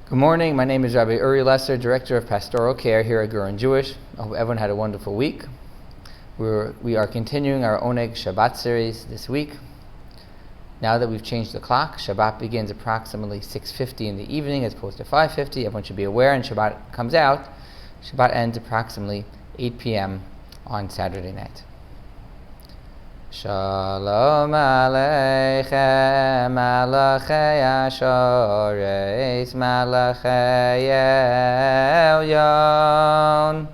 Good morning. My name is Rabbi Lesser, Director of Pastoral Care here at Gurwin Jewish. I hope everyone had a wonderful week. We are continuing our Oneg Shabbat series this week. Now that we've changed the clock, Shabbat begins approximately 6:50 in the evening as opposed to 5:50. Everyone should be aware, and Shabbat comes out. Shabbat ends approximately 8 p.m. on Saturday night. Shalom Aleichem, Malachei Ashoreis, Malachei Elyon.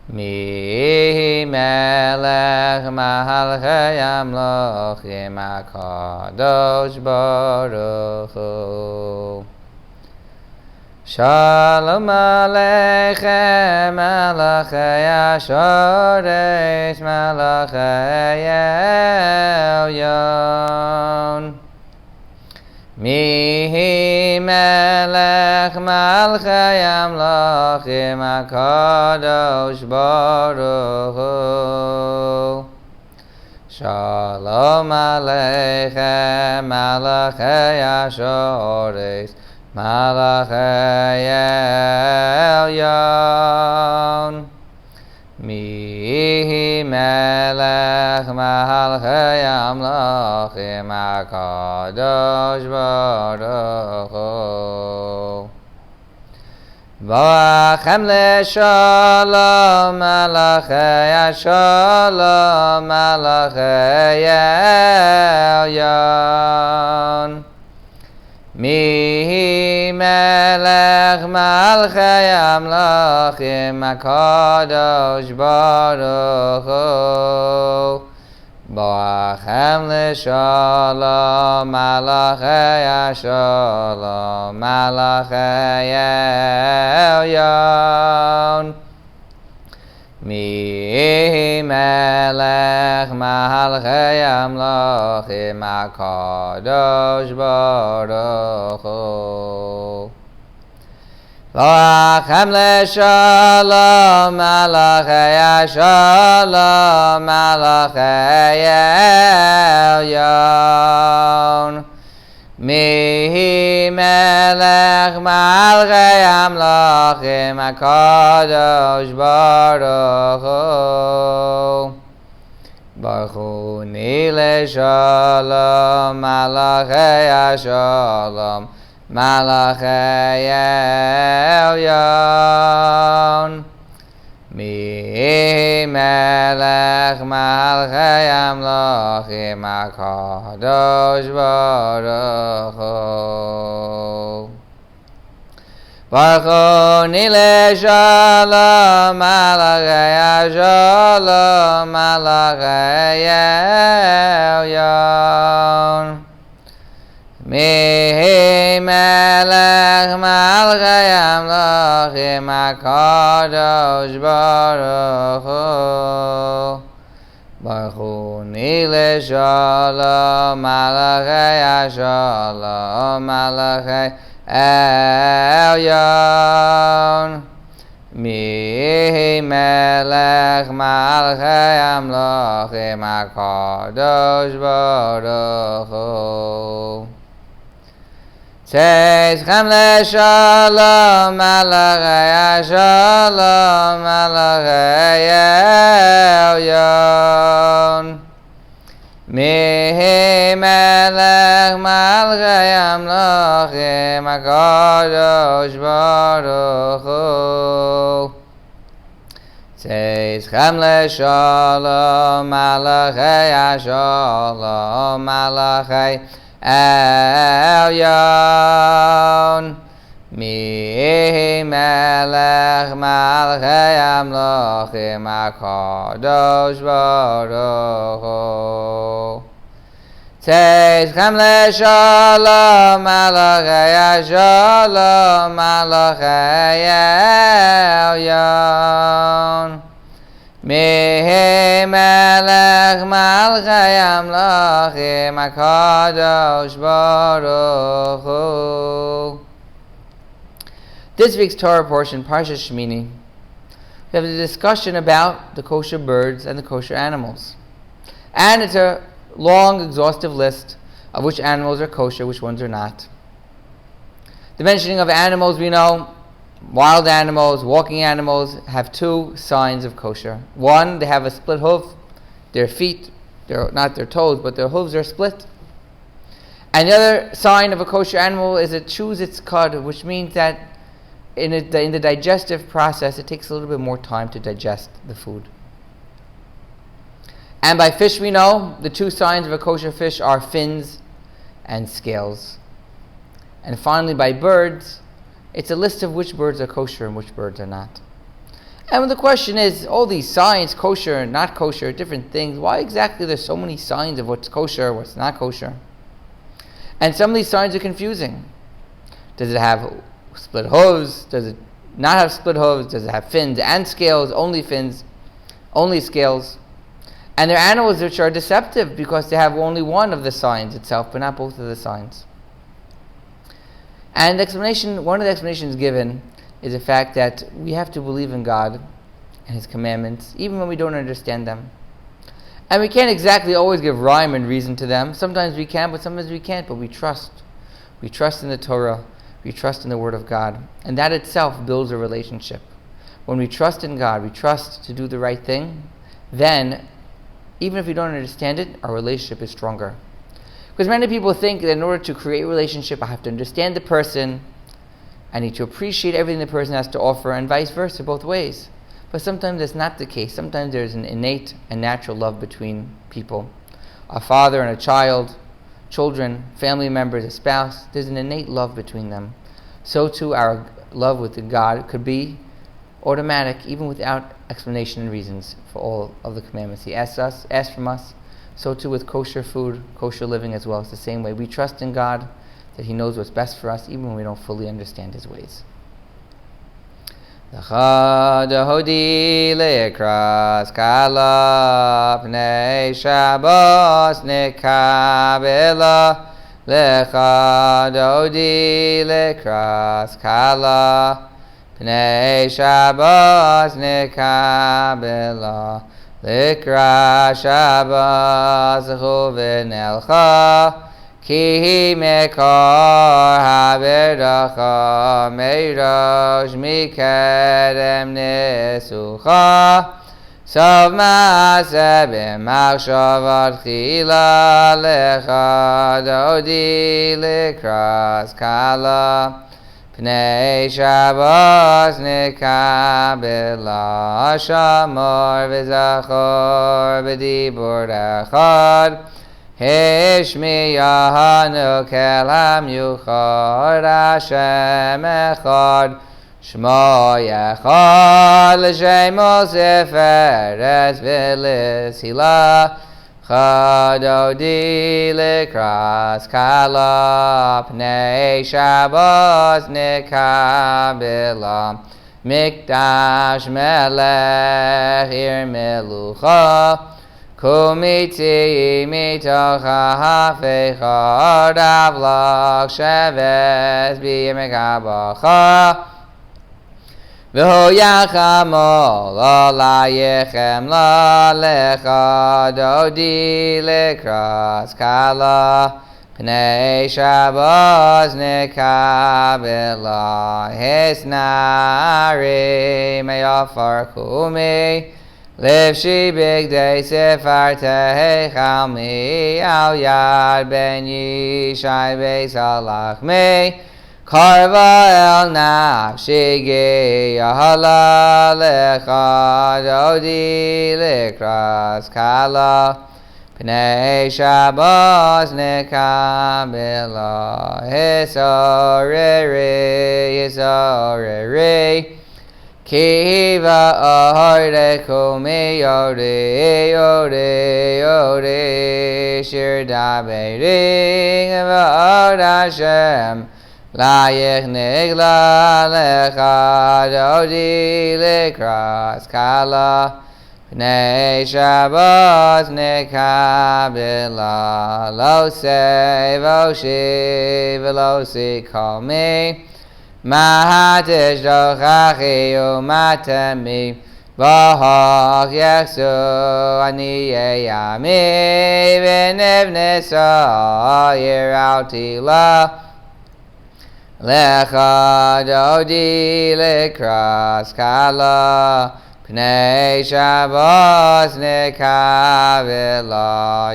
Mi Melech Malchei Amlochim HaKadosh Baruch Hu. Shalom Aleichem, Malachei Ashoreis, Malachei Elyon. Mi Melech Malchei Amlochim HaKadosh Baruch Hu. Shalom Aleichem, Malachei Ashoreis, Malachei Elyon. Mi Melech Malchei Amlochim HaKadosh Baruch Hu. V'achem leShalom, Malachei Shalom, Malachei Elyon. Mi Melech Malchei Amlochim HaKadosh Baruch Hu. V'achem leShalom, Malachei Shalom, Malachei Elyon. Mi Melech Malchei Amlochim HaKadosh Baruch Hu. V'achem leShalom, Malachei Shalom, Malachei Elyon. Mi Melech Malchei Amlochim HaKadosh Baruch Hu. Baruch Hu ni leShalom, Malachei Shalom, Malachei Elyon. Mi Melech Malchei Amlochim HaKadosh Baruch Hu. Baruch Hu ni leShalom, Malachei Shalom, Malachei Elyon. Mi Melech Malchei Amlochim HaKadosh Baruch Hu. Baruch Hu ni leShalom, Malachei Shalom, Malachei Elyon. Mi Melech Malchei Amlochim HaKadosh Baruch Hu. Tzedchem leShalom, Malachei Shalom, Malachei Elyon. Mi Melech Malchei Amlochim HaKadosh Baruch Hu. Tzedchem leShalom, Malachei Shalom, Malachei Elyon. Mi Melech Malchei Amlochim HaKadosh Baruch Hu. Tzedchem leShalom, Malachei Shalom, Malachei Elyon. Mi Melech Malchei Amlochim HaKadosh Baruch Hu. This week's Torah portion, Parsha Shmini, we have a discussion about the kosher birds and the kosher animals. And it's a long, exhaustive list of which animals are kosher, which ones are not. The mentioning of animals, we know, wild animals, walking animals have two signs of kosher. One, they have a split hoof. Their feet, not their toes, but their hooves are split. And the other sign of a kosher animal is it chews its cud, which means that in the digestive process, it takes a little bit more time to digest the food. And by fish, we know the two signs of a kosher fish are fins and scales. And finally, by birds, it's a list of which birds are kosher and which birds are not. And the question is, all these signs, kosher and not kosher, different things, why exactly there's so many signs of what's kosher, what's not kosher? And some of these signs are confusing. Does it have split hooves? Does it not have split hooves? Does it have fins and scales? Only fins, only scales. And they're animals which are deceptive because they have only one of the signs itself, but not both of the signs. And one of the explanations given is the fact that we have to believe in God and His commandments, even when we don't understand them. And we can't exactly always give rhyme and reason to them. Sometimes we can, but sometimes we can't, but we trust. We trust in the Torah. We trust in the Word of God. And that itself builds a relationship. When we trust in God, we trust to do the right thing, then, even if we don't understand it, our relationship is stronger. Because many people think that in order to create a relationship, I have to understand the person, I need to appreciate everything the person has to offer, and vice versa, both ways. But sometimes that's not the case. Sometimes there's an innate and natural love between people. A father and a child, children, family members, a spouse, there's an innate love between them. So too our love with God could be automatic, even without explanation and reasons for all of the commandments He asks from us. So too with kosher food, kosher living as well. It's the same way. We trust in God that He knows what's best for us, even when we don't fully understand His ways. Lecha dehodi lekras kala pnei Shabbos nekabela. Lecha dehodi lekras kala pnei Shabbos nekabela. Lekra Shabbos chuvin elcha ki mekor haberdacha meirosh mikedem nesucha sov maaseh b'machshavat chila lecha dodi lekras kala Pnei Shabbos nekabela shamor v'zachor b'dibur echad hishmiyahanu kel hamyuchad Hashem echad shmo yechad l'shemo seferes v'lisila Chadodi lekras kala pnei Shabbos nekabela mikdash melech ir melucha kumiti mitocha hafecha davlach sheves b'yemekabacha V'ho yachamol olayechem lalecha dodi lekras kala pnei Shabbos nekabela hisnari meyafar kumi livshi bigdei sefar tehechalmi al yad ben yishai beis alachmi Karva el nafshi geyahala lecha dodi lekras kala pnei Shabbos nekabela hisoreri kiva ahardeku yode shir dabering v'od Hashem Layech negla lecha dodi lekras kala pnei Shabbos nekabela lo se voshi v'lo si kol mi mahatish dochachi umatemi v'hoch yechsu aniyei yami v'nivnesa yirauti la Lecha dodi lekras kala Pnei Shabbos nekavela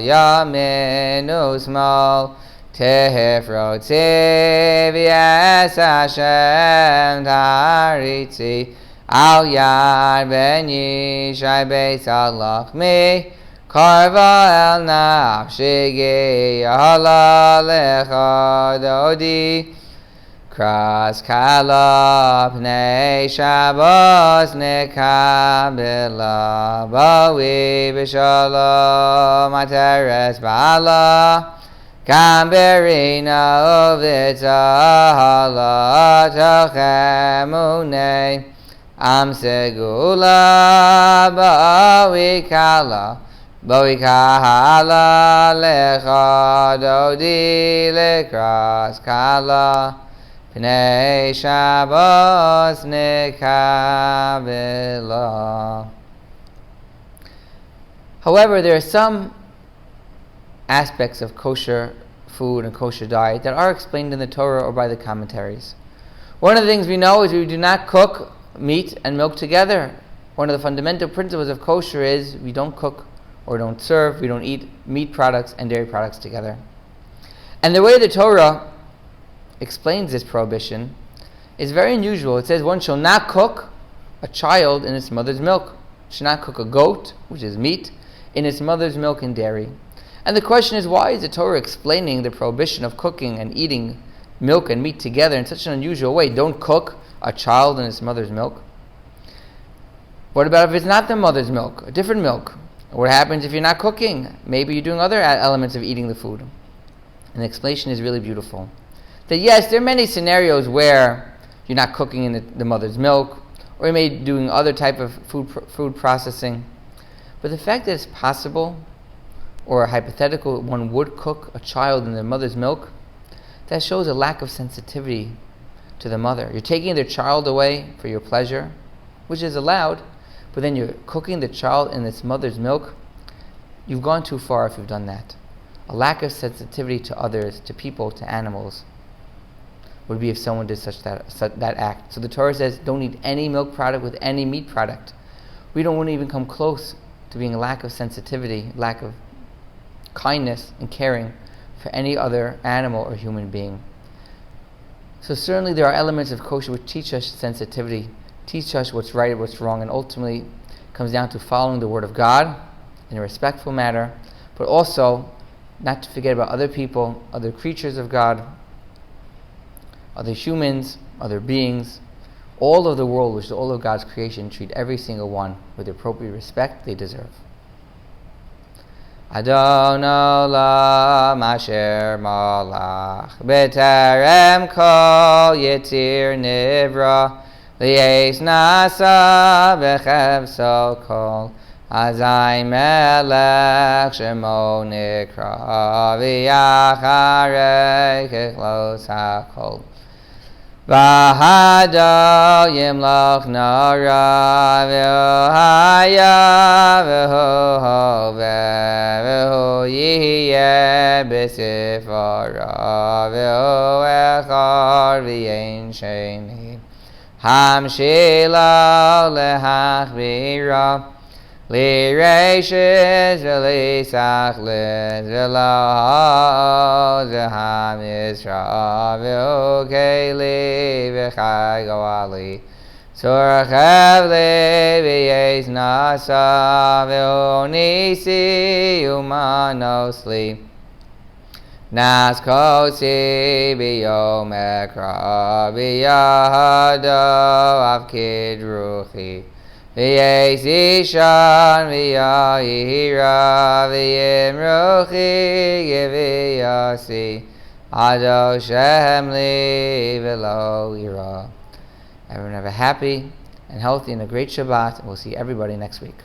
yamin usmal Tehefrotzi v'es Hashem taritzi Al yad ben yishai beis alachmi Karva el nafshi Yahala lecha dodi Kras kala pnei Shabbos nekabela Bawi b'shalom ateres ba'ala Gam berina uvitzahala Tochemunei Am segula bawi kala lecha dodi lekras kala Pnei Shabbos nekabela. However, there are some aspects of kosher food and kosher diet that are explained in the Torah or by the commentaries. One of the things we know is we do not cook meat and milk together. One of the fundamental principles of kosher is we don't cook or don't serve, we don't eat meat products and dairy products together. And the way the Torah explains this prohibition is very unusual. It says one shall not cook a child in its mother's milk. Should not cook a goat, which is meat, in its mother's milk and dairy. And the question is, why is the Torah explaining the prohibition of cooking and eating milk and meat together in such an unusual way? Don't cook a child in its mother's milk. What about if it's not the mother's milk, a different milk? What happens if you're not cooking? Maybe you're doing other elements of eating the food. And the explanation is really beautiful. That yes, there are many scenarios where you're not cooking in the mother's milk, or you may be doing other type of food processing. But the fact that it's possible, or hypothetical, one would cook a child in their mother's milk, that shows a lack of sensitivity to the mother. You're taking their child away for your pleasure, which is allowed, but then you're cooking the child in its mother's milk. You've gone too far if you've done that. A lack of sensitivity to others, to people, to animals, would be if someone did that act. So the Torah says, don't eat any milk product with any meat product. We don't want to even come close to being a lack of sensitivity, lack of kindness and caring for any other animal or human being. So certainly there are elements of kosher which teach us sensitivity, teach us what's right and what's wrong, and ultimately comes down to following the Word of God in a respectful manner, but also not to forget about other people, other creatures of God, other humans, other beings, all of the world, which is all of God's creation. Treat every single one with the appropriate respect they deserve. Adon olam asher malach b'terem kol yitzir nivra li'es nasa v'chevso kol azay melech shemo nikra v'yacharei kechlos hakol V'hado yimloch nara v'haya v'hoveh v'hu yihye b'sifara v'hu echad v'yein sheni hamshila lehachbira Li'reishes v'lisachlis v'lo z'ham Yisra v'ukeli v'chai goali Tzorchev li v'yez nasa v'onisi umanosli Nas kotzi b'yom ekra b'yahado avkid ruchi V'yez ishan v'yahira v'yimruchi v'yasi Ado shem li v'lo ira. Everyone have a happy and healthy and a great Shabbat, and we'll see everybody next week.